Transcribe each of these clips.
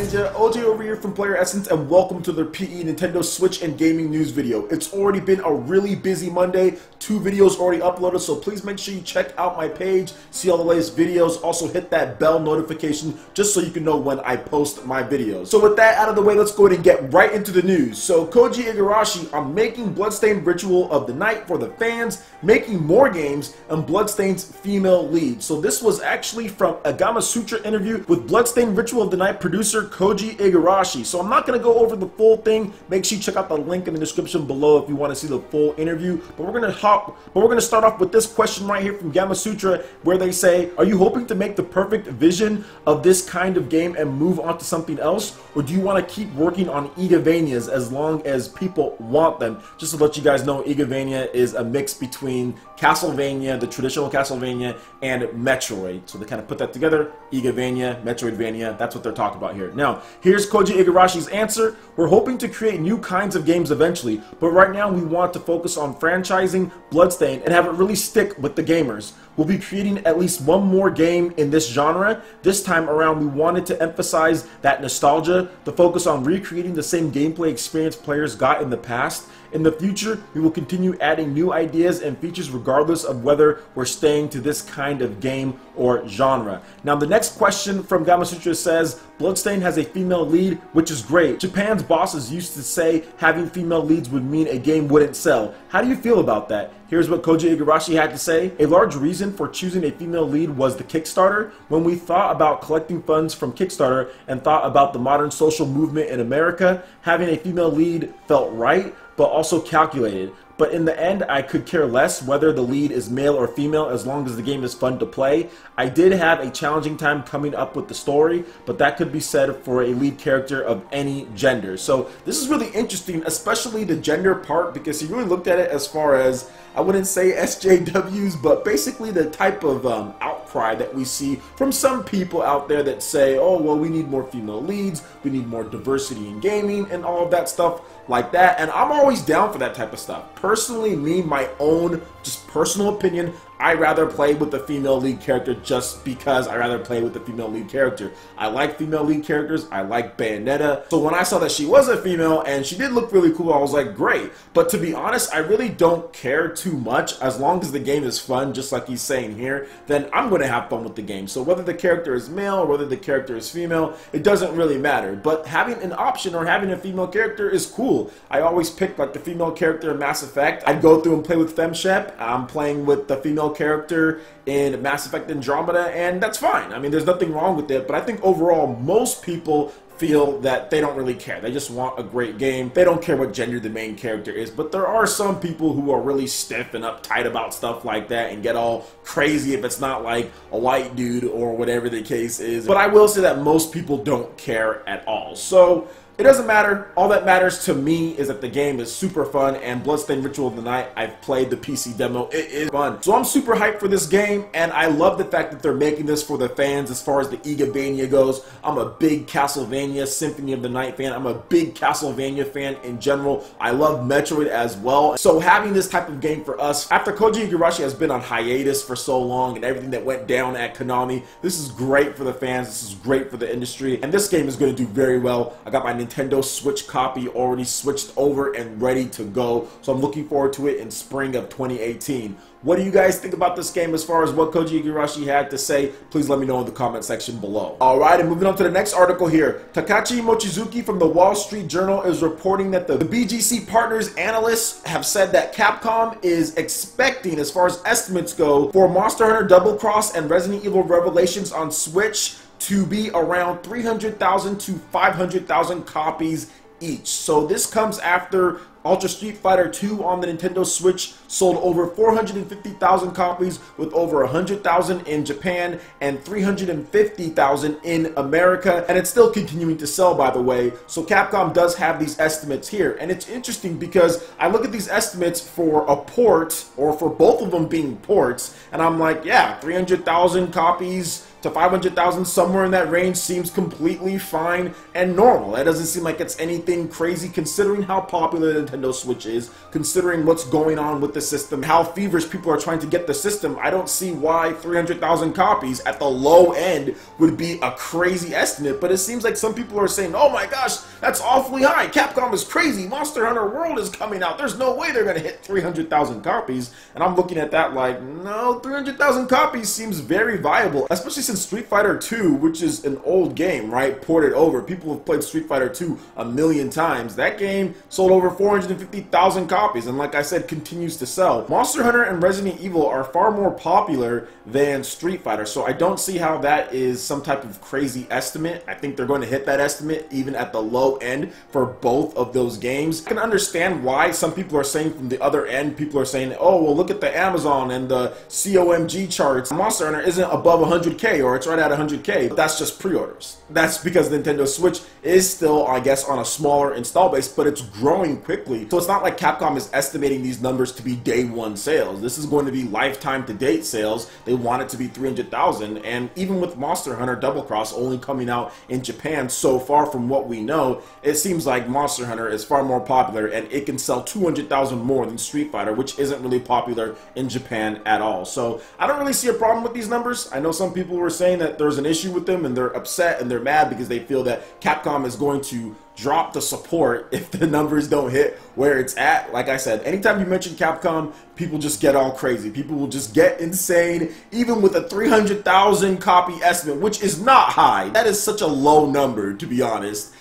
Ninja, OJ over here from PlayerEssence, and welcome to the PE Nintendo Switch and Gaming News video. It's already been a really busy Monday, 2 videos already uploaded, so please make sure you check out my page, see all the latest videos, also hit that bell notification just so you can know when I post my videos. So with that out of the way, let's go ahead and get right into the news. So Koji Igarashi are making Bloostained Ritual of the Night for the fans, making more games, and Bloodstained's female lead. So this was actually from a Gamasutra interview with Bloostained Ritual of the Night producer Koji Igarashi. So I'm not going to go over the full thing. Make sure you check out the link in the description below if you want to see the full interview. But we're going to start off with this question right here from Gamasutra, where they say, are you hoping to make the perfect vision of this kind of game and move on to something else? Or do you want to keep working on Igavanias as long as people want them? Just to let you guys know, Igavania is a mix between Castlevania, the traditional Castlevania, and Metroid. So they kind of put that together, Igavania, Metroidvania, that's what they're talking about here. Now, here's Koji Igarashi's answer. We're hoping to create new kinds of games eventually, but right now we want to focus on franchising Bloodstained and have it really stick with the gamers. We'll be creating at least one more game in this genre. This time around, we wanted to emphasize that nostalgia, the focus on recreating the same gameplay experience players got in the past. In the future, we will continue adding new ideas and features regardless of whether we're staying to this kind of game or genre. Now, the next question from Gamasutra says, Bloodstained has a female lead, which is great. Japan's bosses used to say having female leads would mean a game wouldn't sell. How do you feel about that? Here's what Koji Igarashi had to say. A large reason for choosing a female lead was the Kickstarter. When we thought about collecting funds from Kickstarter and thought about the modern social movement in America, having a female lead felt right, but also calculated. But in the end, I could care less whether the lead is male or female as long as the game is fun to play. I did have a challenging time coming up with the story, but that could be said for a lead character of any gender. So this is really interesting, especially the gender part, because he really looked at it as far as, I wouldn't say SJWs, but basically the type of outcry that we see from some people out there that say, oh, well, we need more female leads, we need more diversity in gaming, and all of that stuff like that. And I'm always down for that type of stuff. Personally, me, my own just personal opinion, I rather play with the female lead character just because I rather play with the female lead character. I like female lead characters. I like Bayonetta. So when I saw that she was a female and she did look really cool, I was like, great. But to be honest, I really don't care too much. As long as the game is fun, just like he's saying here, then I'm going to have fun with the game. So whether the character is male or whether the character is female, it doesn't really matter. But having an option or having a female character is cool. I always pick like the female character in Mass Effect. I'd go through and play with FemShep. I'm playing with the female character in Mass Effect Andromeda, and that's fine. I mean, there's nothing wrong with it, but I think overall most people feel that they don't really care. They just want a great game. They don't care what gender the main character is, but there are some people who are really stiff and uptight about stuff like that and get all crazy if it's not like a white dude or whatever the case is. But I will say that most people don't care at all. So it doesn't matter. All that matters to me is that the game is super fun, and Bloodstained Ritual of the Night, I've played the PC demo. It is fun. So I'm super hyped for this game, and I love the fact that they're making this for the fans as far as the Igavania goes. I'm a big Castlevania Symphony of the Night fan. I'm a big Castlevania fan in general. I love Metroid as well. So having this type of game for us, after Koji Igarashi has been on hiatus for so long and everything that went down at Konami, this is great for the fans. This is great for the industry, and this game is going to do very well. I got my Nintendo Switch copy already switched over and ready to go, so I'm looking forward to it in spring of 2018. What do you guys think about this game as far as what Koji Igarashi had to say? Please let me know in the comment section below. Alright, and moving on to the next article here. Takashi Mochizuki from the Wall Street Journal is reporting that the BGC Partners analysts have said that Capcom is expecting, as far as estimates go, for Monster Hunter Double Cross and Resident Evil Revelations on Switch to be around 300,000 to 500,000 copies each. So this comes after Ultra Street Fighter 2 on the Nintendo Switch sold over 450,000 copies, with over 100,000 in Japan and 350,000 in America, and it's still continuing to sell, by the way. So Capcom does have these estimates here, and it's interesting because I look at these estimates for a port, or for both of them being ports, and I'm like, yeah, 300,000 copies to 500,000, somewhere in that range seems completely fine and normal. That doesn't seem like it's anything crazy considering how popular the Nintendo Switch is, considering what's going on with the system, how feverish people are trying to get the system. I don't see why 300,000 copies at the low end would be a crazy estimate, but it seems like some people are saying, oh my gosh, that's awfully high. Capcom is crazy. Monster Hunter World is coming out. There's no way they're going to hit 300,000 copies. And I'm looking at that like, no, 300,000 copies seems very viable, especially since Street Fighter 2, which is an old game, right, ported over. People have played Street Fighter 2 a million times. That game sold over 450,000 copies, and like I said, continues to sell. Monster Hunter and Resident Evil are far more popular than Street Fighter, so I don't see how that is some type of crazy estimate. I think they're going to hit that estimate even at the low end for both of those games. I can understand why some people are saying from the other end, people are saying, oh, well, look at the Amazon and the COMG charts. Monster Hunter isn't above 100K, or it's right at 100K, but that's just pre-orders. That's because Nintendo Switch is still, I guess, on a smaller install base, but it's growing quickly. So it's not like Capcom is estimating these numbers to be day one sales. This is going to be lifetime to date sales. They want it to be 300,000, and even with Monster Hunter Double Cross only coming out in Japan so far from what we know, it seems like Monster Hunter is far more popular and it can sell 200,000 more than Street Fighter, which isn't really popular in Japan at all. So I don't really see a problem with these numbers. I know some people were saying that there's an issue with them and they're upset and they're mad because they feel that Capcom is going to drop the support if the numbers don't hit where it's at. Like I said, anytime you mention Capcom, people just get all crazy. People will just get insane, even with a 300,000 copy estimate, which is not high. That is such a low number, to be honest.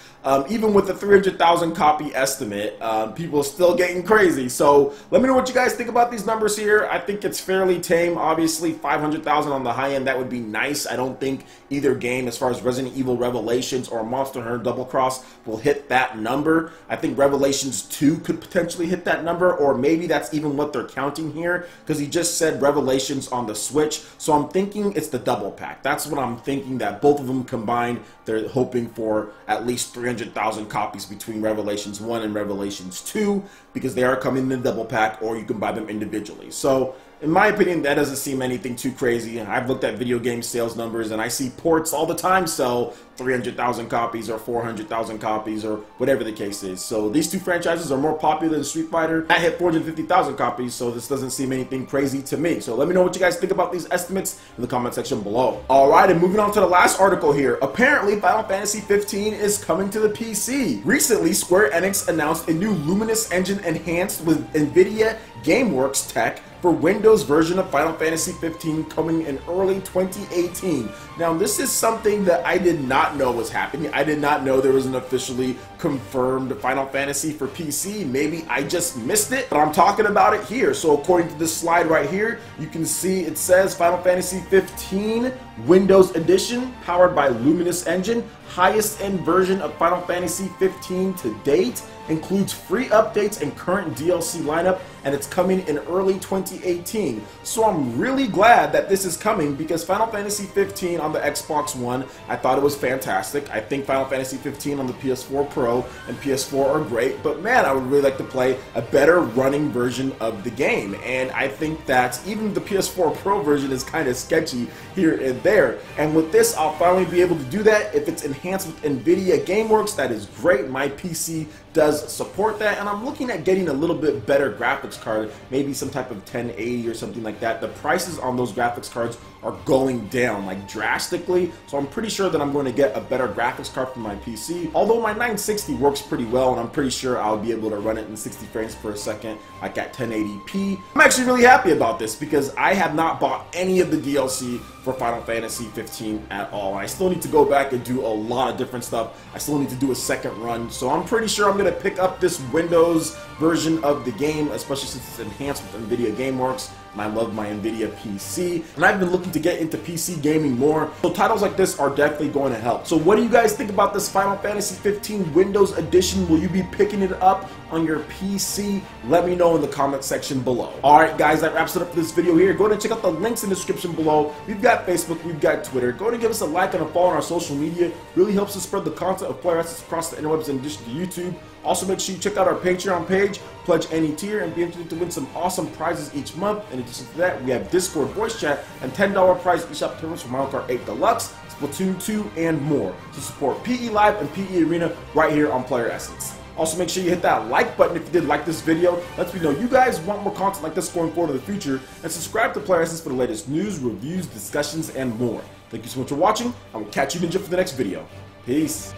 Even with the 300,000 copy estimate, people are still getting crazy. So let me know what you guys think about these numbers here. I think it's fairly tame. Obviously, 500,000 on the high end, that would be nice. I don't think either game, as far as Resident Evil Revelations or Monster Hunter Double Cross, will hit that number. I think Revelations 2 could potentially hit that number, or maybe that's even what they're counting here, because he just said Revelations on the Switch. So I'm thinking it's the double pack. That's what I'm thinking, that both of them combined, they're hoping for at least 300,000 copies between Revelations 1 and Revelations 2, because they are coming in the double pack, or you can buy them individually. So in my opinion, that doesn't seem anything too crazy. I've looked at video game sales numbers and I see ports all the time sell 300,000 copies or 400,000 copies or whatever the case is. So these two franchises are more popular than Street Fighter. That hit 450,000 copies, so this doesn't seem anything crazy to me. So let me know what you guys think about these estimates in the comment section below. Alright, and moving on to the last article here. Apparently, Final Fantasy 15 is coming to the PC. Recently, Square Enix announced a new Luminous engine enhanced with NVIDIA GameWorks tech for Windows version of Final Fantasy 15 coming in early 2018. Now, this is something that I did not know was happening. I did not know there was an officially confirmed Final Fantasy for PC. Maybe I just missed it, but I'm talking about it here. So according to this slide right here, you can see it says Final Fantasy 15 Windows Edition, powered by Luminous Engine, highest end version of Final Fantasy 15 to date, includes free updates and current DLC lineup, and it's coming in early 2018. So I'm really glad that this is coming, because Final Fantasy 15 on the Xbox One, I thought it was fantastic. I think Final Fantasy 15 on the PS4 Pro and PS4 are great, but man, I would really like to play a better running version of the game. And I think that even the PS4 Pro version is kind of sketchy here and there. And with this, I'll finally be able to do that. If it's enhanced with NVIDIA GameWorks, that is great. My PC does support that, and I'm looking at getting a little bit better graphics card, maybe some type of 1080 or something like that. The prices on those graphics cards are going down like drastically, so I'm pretty sure that I'm going to get a better graphics card for my PC. Although my 960 works pretty well, and I'm pretty sure I'll be able to run it in 60 frames per second, like at 1080p. I'm actually really happy about this, because I have not bought any of the DLC for Final Fantasy 15 at all. I still need to go back and do a lot of different stuff. I still need to do a second run, so I'm pretty sure I'm going to pick up this Windows version of the game, especially since it's enhanced with NVIDIA GameWorks, and I love my NVIDIA PC. And I've been looking to get into PC gaming more, so titles like this are definitely going to help. So what do you guys think about this Final Fantasy 15 Windows Edition? Will you be picking it up on your PC? Let me know in the comment section below. Alright guys, that wraps it up for this video here. Go ahead and check out the links in the description below. We've got Facebook, we've got Twitter. Go ahead and give us a like and a follow on our social media. Really helps us spread the content of PlayerEssence across the interwebs in addition to YouTube. Also, make sure you check out our Patreon page, pledge any tier, and be entered to win some awesome prizes each month. In addition to that, we have Discord voice chat and $10 prize eShop tournaments for Mario Kart 8 Deluxe, Splatoon 2, and more. So support PE Live and PE Arena right here on PlayerEssence. Also, make sure you hit that like button if you did like this video. Lets me know you guys want more content like this going forward in the future. And subscribe to PlayerEssence for the latest news, reviews, discussions, and more. Thank you so much for watching. I will catch you ninja for the next video. Peace.